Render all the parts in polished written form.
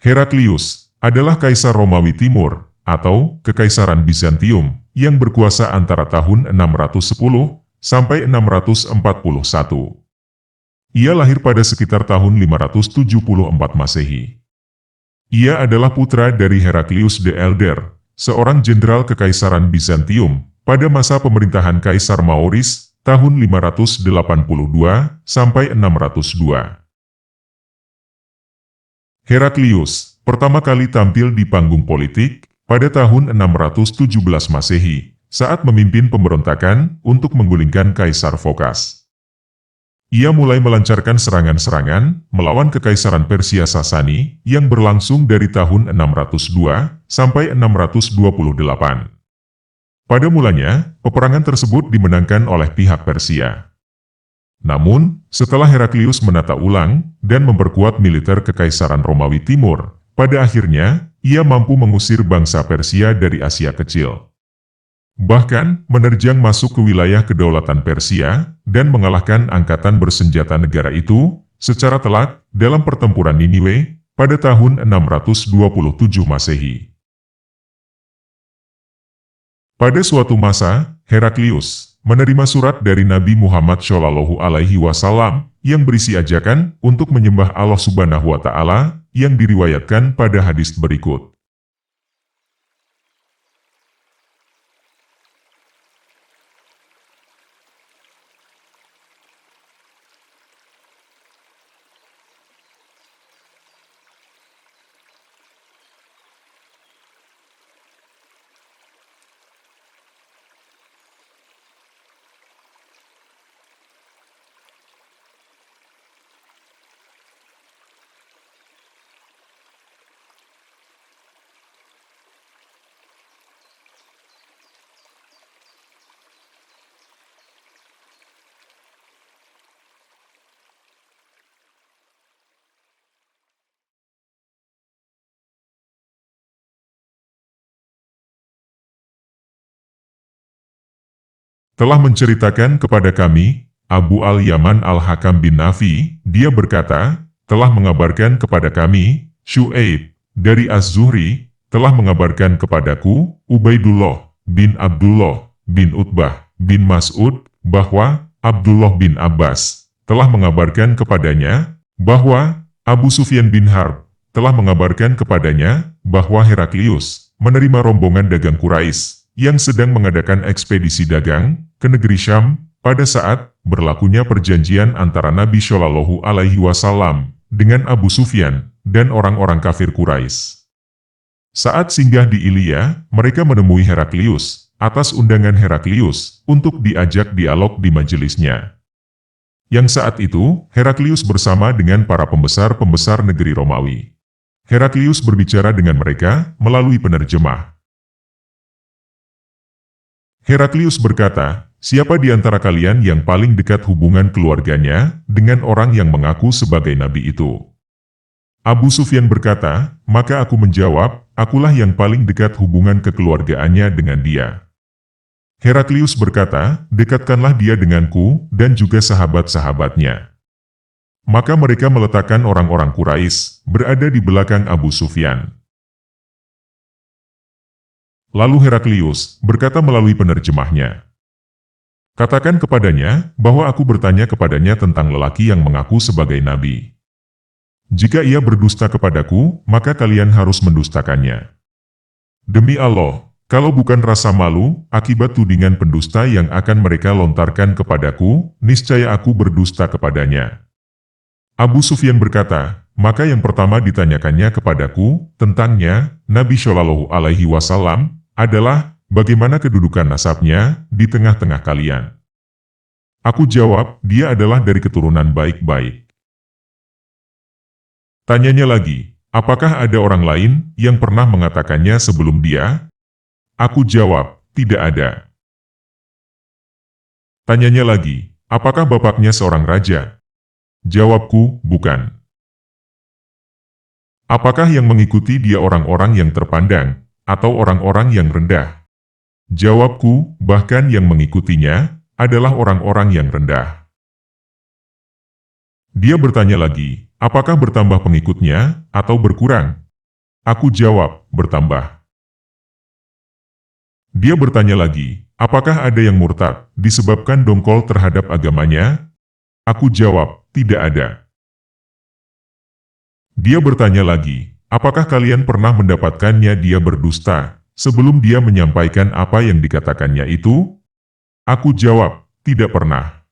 Heraklius adalah Kaisar Romawi Timur atau Kekaisaran Bizantium yang berkuasa antara tahun 610 sampai 641. Ia lahir pada sekitar tahun 574 Masehi. Ia adalah putra dari Heraklius the Elder, seorang jenderal Kekaisaran Bizantium pada masa pemerintahan Kaisar Maurice tahun 582 sampai 602. Heraklius pertama kali tampil di panggung politik pada tahun 617 Masehi saat memimpin pemberontakan untuk menggulingkan Kaisar Phocas. Ia mulai melancarkan serangan-serangan melawan Kekaisaran Persia Sasani yang berlangsung dari tahun 602 sampai 628. Pada mulanya, peperangan tersebut dimenangkan oleh pihak Persia. Namun, setelah Heraklius menata ulang dan memperkuat militer Kekaisaran Romawi Timur, pada akhirnya ia mampu mengusir bangsa Persia dari Asia Kecil. Bahkan, menerjang masuk ke wilayah kedaulatan Persia dan mengalahkan angkatan bersenjata negara itu secara telak dalam pertempuran Niniwe pada tahun 627 Masehi. Pada suatu masa, Heraklius menerima surat dari Nabi Muhammad SAW yang berisi ajakan untuk menyembah Allah Subhanahu wa Ta'ala yang diriwayatkan pada hadis berikut. Telah menceritakan kepada kami, Abu al-Yaman al-Hakam bin Nafi, dia berkata, telah mengabarkan kepada kami, Syu'aib, dari Az-Zuhri, telah mengabarkan kepadaku, Ubaidullah bin Abdullah bin Utbah bin Mas'ud, bahwa Abdullah bin Abbas telah mengabarkan kepadanya, bahwa Abu Sufyan bin Harb telah mengabarkan kepadanya, bahwa Heraklius menerima rombongan dagang Quraisy yang sedang mengadakan ekspedisi dagang ke negeri Syam pada saat berlakunya perjanjian antara Nabi Shallallahu Alaihi Wasallam dengan Abu Sufyan dan orang-orang kafir Quraisy. Saat singgah di Ilya, mereka menemui Heraklius atas undangan Heraklius untuk diajak dialog di majelisnya. Yang saat itu, Heraklius bersama dengan para pembesar-pembesar negeri Romawi. Heraklius berbicara dengan mereka melalui penerjemah. Heraklius berkata, siapa di antara kalian yang paling dekat hubungan keluarganya dengan orang yang mengaku sebagai nabi itu? Abu Sufyan berkata, maka aku menjawab, akulah yang paling dekat hubungan kekeluargaannya dengan dia. Heraklius berkata, dekatkanlah dia denganku dan juga sahabat-sahabatnya. Maka mereka meletakkan orang-orang Quraisy berada di belakang Abu Sufyan. Lalu Heraklius berkata melalui penerjemahnya, katakan kepadanya bahwa aku bertanya kepadanya tentang lelaki yang mengaku sebagai nabi. Jika ia berdusta kepadaku, maka kalian harus mendustakannya. Demi Allah, kalau bukan rasa malu akibat tudingan pendusta yang akan mereka lontarkan kepadaku, niscaya aku berdusta kepadanya. Abu Sufyan berkata, maka yang pertama ditanyakannya kepadaku tentangnya, Nabi Shallallahu Alaihi Wasallam, adalah bagaimana kedudukan nasabnya di tengah-tengah kalian. Aku jawab, dia adalah dari keturunan baik-baik. Tanyanya lagi, apakah ada orang lain yang pernah mengatakannya sebelum dia? Aku jawab, tidak ada. Tanyanya lagi, apakah bapaknya seorang raja? Jawabku, bukan. Apakah yang mengikuti dia orang-orang yang terpandang, atau orang-orang yang rendah? Jawabku, bahkan yang mengikutinya adalah orang-orang yang rendah. Dia bertanya lagi, apakah bertambah pengikutnya atau berkurang? Aku jawab, bertambah. Dia bertanya lagi, apakah ada yang murtad disebabkan dongkol terhadap agamanya? Aku jawab, tidak ada. Dia bertanya lagi, apakah kalian pernah mendapatkannya dia berdusta sebelum dia menyampaikan apa yang dikatakannya itu? Aku jawab, tidak pernah.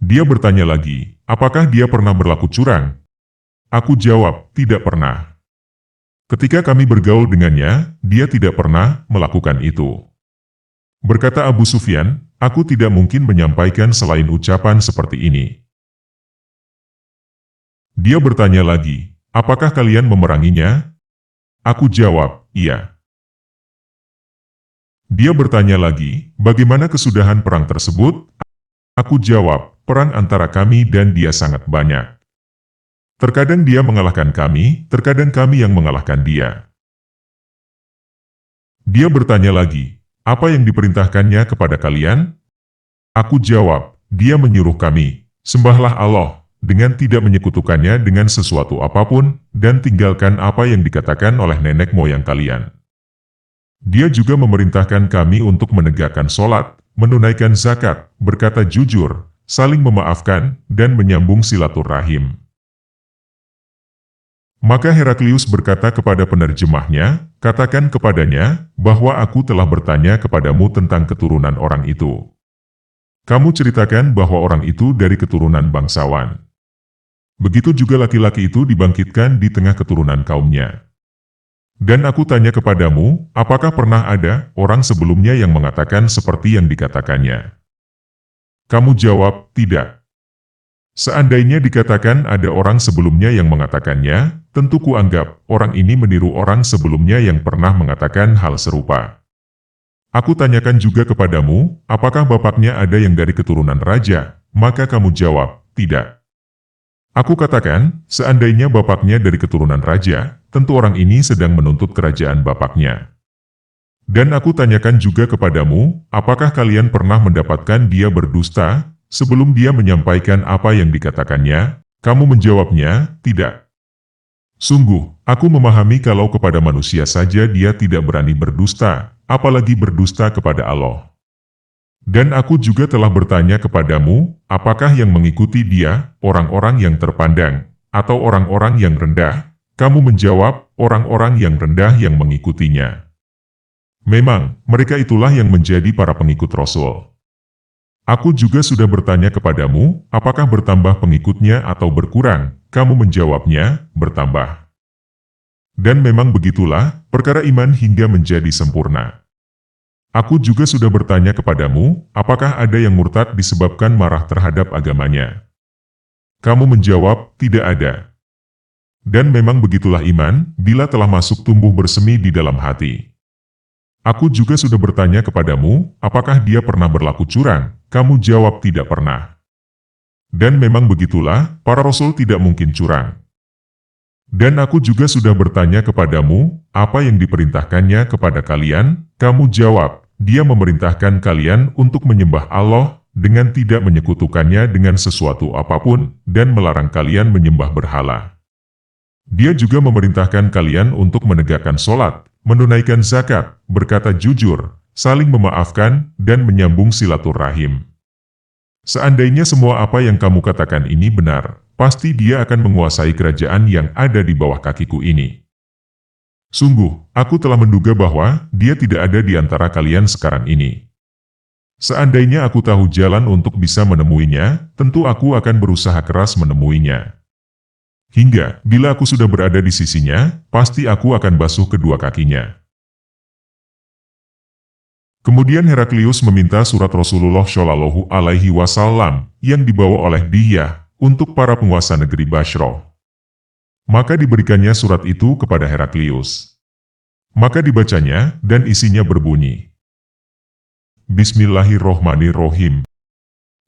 Dia bertanya lagi, apakah dia pernah berlaku curang? Aku jawab, tidak pernah. Ketika kami bergaul dengannya, dia tidak pernah melakukan itu. Berkata Abu Sufyan, aku tidak mungkin menyampaikan selain ucapan seperti ini. Dia bertanya lagi, apakah kalian memeranginya? Aku jawab, iya. Dia bertanya lagi, bagaimana kesudahan perang tersebut? Aku jawab, perang antara kami dan dia sangat banyak. Terkadang dia mengalahkan kami, terkadang kami yang mengalahkan dia. Dia bertanya lagi, apa yang diperintahkannya kepada kalian? Aku jawab, dia menyuruh kami, sembahlah Allah, dengan tidak menyekutukannya dengan sesuatu apapun, dan tinggalkan apa yang dikatakan oleh nenek moyang kalian. Dia juga memerintahkan kami untuk menegakkan sholat, menunaikan zakat, berkata jujur, saling memaafkan, dan menyambung silaturahim. Maka Heraklius berkata kepada penerjemahnya, katakan kepadanya, bahwa aku telah bertanya kepadamu tentang keturunan orang itu. Kamu ceritakan bahwa orang itu dari keturunan bangsawan. Begitu juga laki-laki itu dibangkitkan di tengah keturunan kaumnya. Dan aku tanya kepadamu, apakah pernah ada orang sebelumnya yang mengatakan seperti yang dikatakannya? Kamu jawab, tidak. Seandainya dikatakan ada orang sebelumnya yang mengatakannya, tentu kuanggap orang ini meniru orang sebelumnya yang pernah mengatakan hal serupa. Aku tanyakan juga kepadamu, apakah bapaknya ada yang dari keturunan raja? Maka kamu jawab, tidak. Aku katakan, seandainya bapaknya dari keturunan raja, tentu orang ini sedang menuntut kerajaan bapaknya. Dan aku tanyakan juga kepadamu, apakah kalian pernah mendapatkan dia berdusta, sebelum dia menyampaikan apa yang dikatakannya? Kamu menjawabnya, tidak. Sungguh, aku memahami kalau kepada manusia saja dia tidak berani berdusta, apalagi berdusta kepada Allah. Dan aku juga telah bertanya kepadamu, apakah yang mengikuti dia, orang-orang yang terpandang, atau orang-orang yang rendah? Kamu menjawab, orang-orang yang rendah yang mengikutinya. Memang, mereka itulah yang menjadi para pengikut Rasul. Aku juga sudah bertanya kepadamu, apakah bertambah pengikutnya atau berkurang? Kamu menjawabnya, bertambah. Dan memang begitulah, perkara iman hingga menjadi sempurna. Aku juga sudah bertanya kepadamu, apakah ada yang murtad disebabkan marah terhadap agamanya? Kamu menjawab, tidak ada. Dan memang begitulah iman, bila telah masuk tumbuh bersemi di dalam hati. Aku juga sudah bertanya kepadamu, apakah dia pernah berlaku curang? Kamu jawab tidak pernah. Dan memang begitulah, para rasul tidak mungkin curang. Dan aku juga sudah bertanya kepadamu, apa yang diperintahkannya kepada kalian? Kamu jawab, dia memerintahkan kalian untuk menyembah Allah, dengan tidak menyekutukannya dengan sesuatu apapun, dan melarang kalian menyembah berhala. Dia juga memerintahkan kalian untuk menegakkan sholat, menunaikan zakat, berkata jujur, saling memaafkan, dan menyambung silaturahim. Seandainya semua apa yang kamu katakan ini benar, pasti dia akan menguasai kerajaan yang ada di bawah kakiku ini. Sungguh, aku telah menduga bahwa dia tidak ada di antara kalian sekarang ini. Seandainya aku tahu jalan untuk bisa menemuinya, tentu aku akan berusaha keras menemuinya. Hingga, bila aku sudah berada di sisinya, pasti aku akan basuh kedua kakinya. Kemudian Heraklius meminta surat Rasulullah Shallallahu Alaihi Wasallam yang dibawa oleh Dihyah untuk para penguasa negeri Bashrah. Maka diberikannya surat itu kepada Heraklius. Maka dibacanya, dan isinya berbunyi, Bismillahirrohmanirrohim.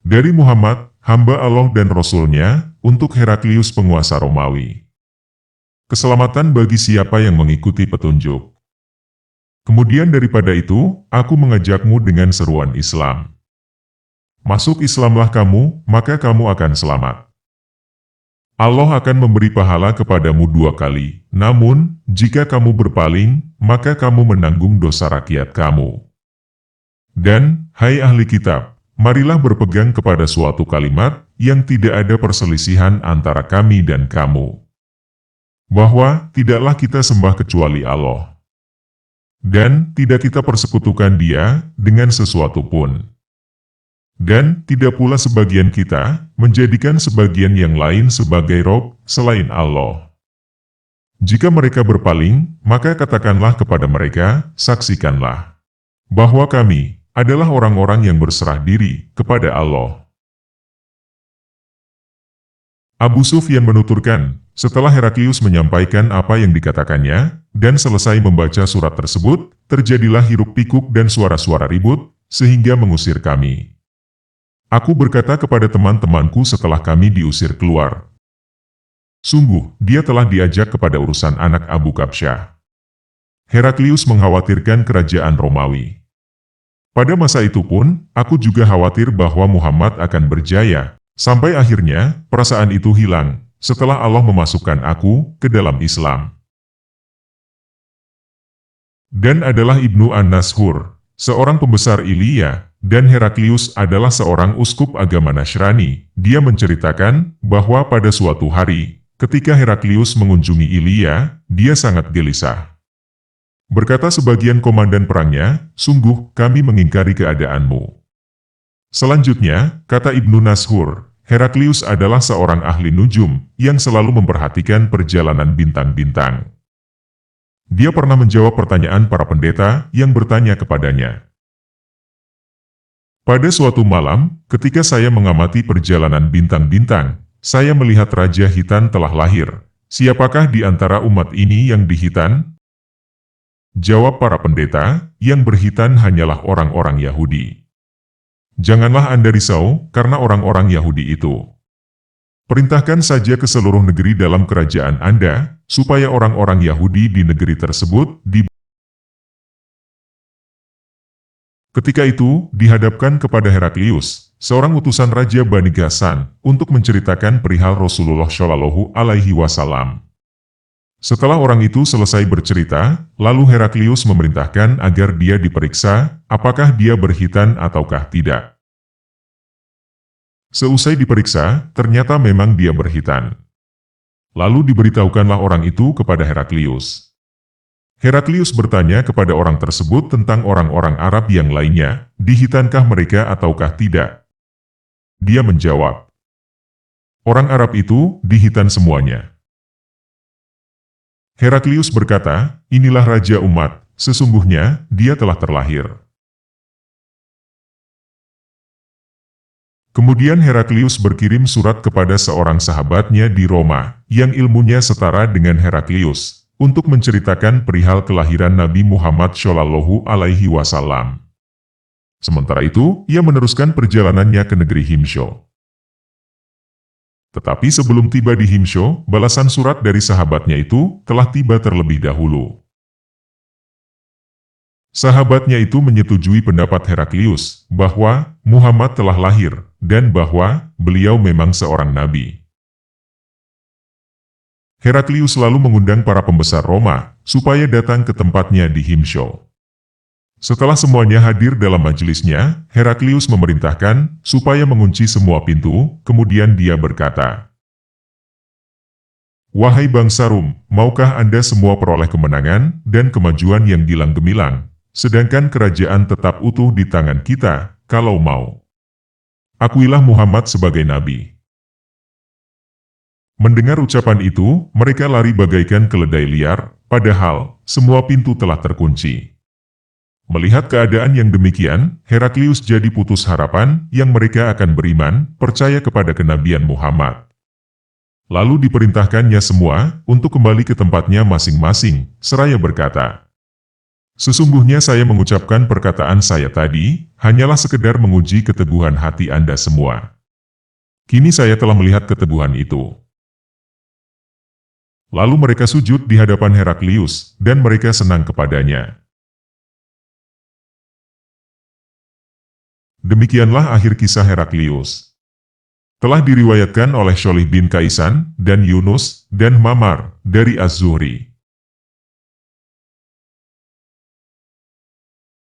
Dari Muhammad, hamba Allah dan Rasul-Nya, untuk Heraklius penguasa Romawi. Keselamatan bagi siapa yang mengikuti petunjuk. Kemudian daripada itu, aku mengajakmu dengan seruan Islam. Masuk Islamlah kamu, maka kamu akan selamat. Allah akan memberi pahala kepadamu 2 kali. Namun, jika kamu berpaling, maka kamu menanggung dosa rakyat kamu. Dan, hai ahli kitab, marilah berpegang kepada suatu kalimat yang tidak ada perselisihan antara kami dan kamu. Bahwa tidaklah kita sembah kecuali Allah. Dan tidak kita persekutukan Dia dengan sesuatu pun. Dan tidak pula sebagian kita menjadikan sebagian yang lain sebagai Rob selain Allah. Jika mereka berpaling, maka katakanlah kepada mereka, saksikanlah bahwa kami adalah orang-orang yang berserah diri kepada Allah. Abu Sufyan menuturkan, setelah Heraklius menyampaikan apa yang dikatakannya, dan selesai membaca surat tersebut, terjadilah hiruk-pikuk dan suara-suara ribut, sehingga mengusir kami. Aku berkata kepada teman-temanku setelah kami diusir keluar. Sungguh, dia telah diajak kepada urusan anak Abu Kabsyah. Heraklius mengkhawatirkan kerajaan Romawi. Pada masa itu pun, aku juga khawatir bahwa Muhammad akan berjaya, sampai akhirnya perasaan itu hilang, setelah Allah memasukkan aku ke dalam Islam. Dan adalah Ibnu An-Nashur, seorang pembesar Ilya, dan Heraklius adalah seorang uskup agama Nasrani. Dia menceritakan bahwa pada suatu hari, ketika Heraklius mengunjungi Ilya, dia sangat gelisah. Berkata sebagian komandan perangnya, sungguh kami mengingkari keadaanmu. Selanjutnya, kata Ibnu Nashur, Heraklius adalah seorang ahli nujum yang selalu memperhatikan perjalanan bintang-bintang. Dia pernah menjawab pertanyaan para pendeta yang bertanya kepadanya. Pada suatu malam, ketika saya mengamati perjalanan bintang-bintang, saya melihat Raja Hitan telah lahir. Siapakah di antara umat ini yang dihitan? Jawab para pendeta, yang berhitan hanyalah orang-orang Yahudi. Janganlah Anda risau, karena orang-orang Yahudi itu. Perintahkan saja ke seluruh negeri dalam kerajaan Anda, supaya orang-orang Yahudi di negeri tersebut Ketika itu, dihadapkan kepada Heraklius, seorang utusan Raja Bani Ghassan, untuk menceritakan perihal Rasulullah Shallallahu Alaihi Wasallam. Setelah orang itu selesai bercerita, lalu Heraklius memerintahkan agar dia diperiksa, apakah dia berhitan ataukah tidak. Seusai diperiksa, ternyata memang dia berhitan. Lalu diberitahukanlah orang itu kepada Heraklius. Heraklius bertanya kepada orang tersebut tentang orang-orang Arab yang lainnya, dihitankah mereka ataukah tidak? Dia menjawab, orang Arab itu dihitan semuanya. Heraklius berkata, inilah raja umat, sesungguhnya dia telah terlahir. Kemudian Heraklius berkirim surat kepada seorang sahabatnya di Roma, yang ilmunya setara dengan Heraklius, untuk menceritakan perihal kelahiran Nabi Muhammad Shallallahu Alaihi Wasallam. Sementara itu, ia meneruskan perjalanannya ke negeri Himsho. Tetapi sebelum tiba di Himsho, balasan surat dari sahabatnya itu telah tiba terlebih dahulu. Sahabatnya itu menyetujui pendapat Heraklius, bahwa Muhammad telah lahir, dan bahwa beliau memang seorang nabi. Heraklius lalu mengundang para pembesar Roma, supaya datang ke tempatnya di Himsho. Setelah semuanya hadir dalam majelisnya, Heraklius memerintahkan supaya mengunci semua pintu, kemudian dia berkata, wahai bangsa Rum, maukah Anda semua peroleh kemenangan dan kemajuan yang gilang gemilang, sedangkan kerajaan tetap utuh di tangan kita, kalau mau. Akuilah Muhammad sebagai nabi. Mendengar ucapan itu, mereka lari bagaikan keledai liar, padahal semua pintu telah terkunci. Melihat keadaan yang demikian, Heraklius jadi putus harapan yang mereka akan beriman, percaya kepada kenabian Muhammad. Lalu diperintahkannya semua untuk kembali ke tempatnya masing-masing, seraya berkata, sesungguhnya saya mengucapkan perkataan saya tadi, hanyalah sekedar menguji keteguhan hati Anda semua. Kini saya telah melihat keteguhan itu. Lalu mereka sujud di hadapan Heraklius, dan mereka senang kepadanya. Demikianlah akhir kisah Heraklius. telah diriwayatkan oleh Sholih bin Kaisan dan Yunus dan Mamar dari Az-Zuhri.